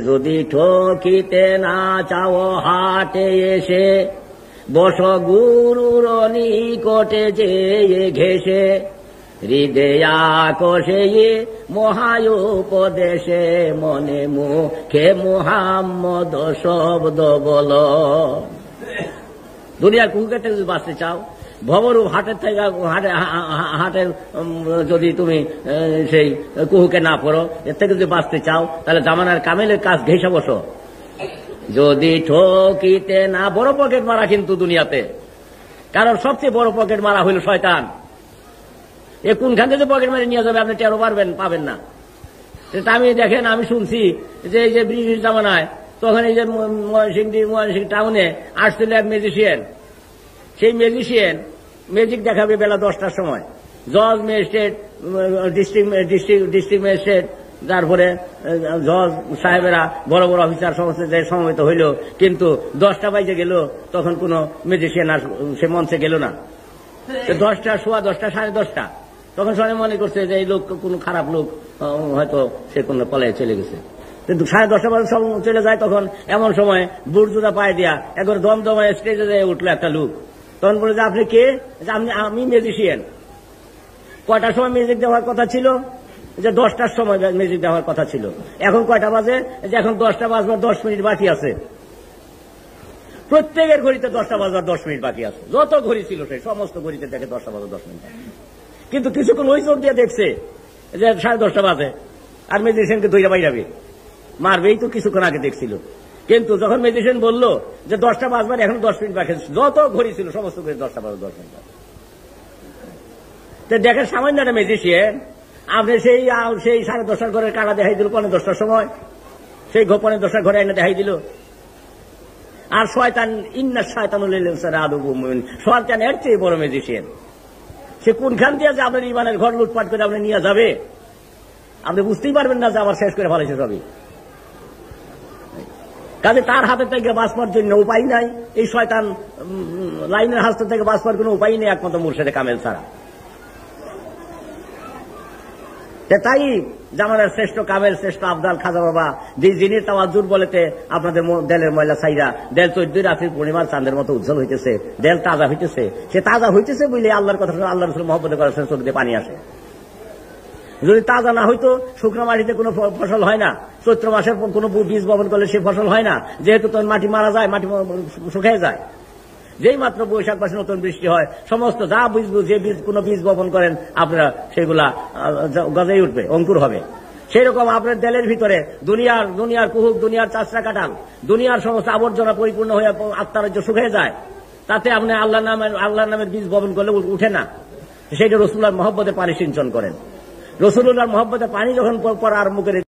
যদি ঠকিতে না চাও হাটে এসে বস গুরুর নিকটে যে ঘেসে হৃদয়া কোষে মহায়োপদেশে মনে মুখে মুহাম্মদ শব্দ বল। দুনিয়ার কুকুরকে যদি বাঁচতে চাও, ভবরূপ হাটের থেকে হাটের যদি তুমি সেই কুহুকে না পড়ো, এর থেকে যদি বাঁচতে চাও তাহলে জামানার কামেলের কাজ ঘেঁষে বসো। যদি ঠকিতে না, বড় পকেট মারা কিন্তু দুনিয়াতে, কারণ সবচেয়ে বড় পকেট মারা হইল শয়তান। এ কোনখান থেকে পকেট মারি নিয়ে যাবে আপনি টেরো পাবেন না। আমি দেখেন, আমি শুনছি যে এই যে ব্রিটিশ জামানায় তখন এই যে ময়মনসিংহ টাউনে আসছিল এক ম্যাজিশিয়ান। সেই ম্যাজিশিয়ান ম্যাজিক দেখাবে বেলা 10টার সময়। জজ ম্যাজিস্ট্রেট, ডিস্ট্রিক্ট ম্যাজিস্ট্রেট, তারপরে জজ সাহেবেরা, বড় বড় অফিসার সমস্ত সমবেত হইল, কিন্তু 10টা বাজে গেল, তখন কোন ম্যাজিশিয়ান আর সে মঞ্চে গেল না। 10টা, সোয়া 10টা, 10:30, তখন সবাই মনে করছে যে এই লোক কোন খারাপ লোক, হয়তো সে কোন পলায় চলে গেছে। কিন্তু 10:30 বাজে সব চলে যায়। তখন এমন সময় বুটজুতা পায়ে দিয়া একবার দমদমায় স্টেজে যেয়ে উঠলো একটা লোক। তখন বলে যে আপনি কে? আমি ম্যাজিশিয়ান। কয়টার সময় মিউজিক দেওয়ার কথা ছিল? যে 10টার সময় মিউজিক দেওয়ার কথা ছিল। এখন কয়টা বাজে? যে এখন 10টা বাজবার 10 মিনিট বাকি আছে। প্রত্যেকের ঘড়িতে 10টা বাজবার 10 মিনিট বাকি আছে। যত ঘড়ি ছিল সেই সমস্ত ঘড়িতে দেখে 10টা বাজবার 10 মিনিট। কিন্তু কিছুক্ষণ ওই চোখ দিয়ে দেখছে যে 10:30 বাজে, আর ম্যাজিশিয়ানকে ধইরা বাইরাবে, মারবে, এই তো কিছুক্ষণ আগে দেখছিল। কিন্তু যখন ম্যাজিশিয়ান বলল যে 10টা বাজবার এখন 10 মিনিট বাকি, যত ঘড়ি ছিল সমস্ত ঘড়ি 10টা বাজবার 10 মিনিট। দেখেন, সামান্য একটা ম্যাজিশিয়ান আপনি সেই 10:30 ঘরের কাটা দেখাই দিল 10:15 সময়, সেই 10:15 ঘরে এনে দেখাই দিল। আর শয়তান, ইন্না শায়তানুল ইনসানা আদুউম মুবিন, শয়তান এর চেয়ে বড় ম্যাজিশিয়ান। সে কোনখান দিয়ে যে আপনার ইমানের ঘর লুটপাট করে আপনি নিয়ে যাবে, আপনি বুঝতেই পারবেন না যে আবার শেষ করে ফেলেছে সবই। কাজে তার হাতে থেকে বাঁচবার জন্য উপায় নাই, এই শয়তান লাইনের হাত থেকে বাঁচবার কোন উপায় নেই একমাত্র মুর্শিদে কামেল ছাড়া। তাই জামানের শ্রেষ্ঠ কামেল, শ্রেষ্ঠ আবদাল খাজা বাবা যিনি তাওয়াজ্জুর বলেতে আপনাদের দেলের ময়লা ছাইরা দেল 14 রাত্রির পূর্ণিমার চাঁদের মতো উজ্জ্বল হইতেছে, দেল তাজা হইতেছে। সে তাজা হইতেছে বলে আল্লাহর কথা, আল্লাহ রসুল মহব্বতে করেছেন, চোখ দিয়ে পানি আসে। যদি তাজা না হইতো, শুকনো মাটিতে কোনো ফসল হয় না। চৈত্র মাসের কোনো বীজ বপন করলে সে ফসল হয় না, যেহেতু তখন মাটি মারা যায়, মাটি শুকিয়ে যায়। যেই মাত্র বৈশাখ মাসে নতুন বৃষ্টি হয়, সমস্ত যা যে বীজ কোনো বীজ বপন করেন আপনারা, সেগুলা গজাই উঠবে, অঙ্কুর হবে। সেই রকম আপনার দেলের ভিতরে দুনিয়ার কুহুক, দুনিয়ার চাষরা কাটাল, দুনিয়ার সমস্ত আবর্জনা পরিপূর্ণ হয়ে আত্মারাজ্য শুকিয়ে যায়। তাতে আপনি আল্লাহর নামের বীজ বপন করলে উঠে না। সেইটা রসুল্লাহর মহব্বতে পানি সিঞ্চন করেন। রসুল্লাহর মহব্বতে পানি যখন পড়া আরম্ভ করে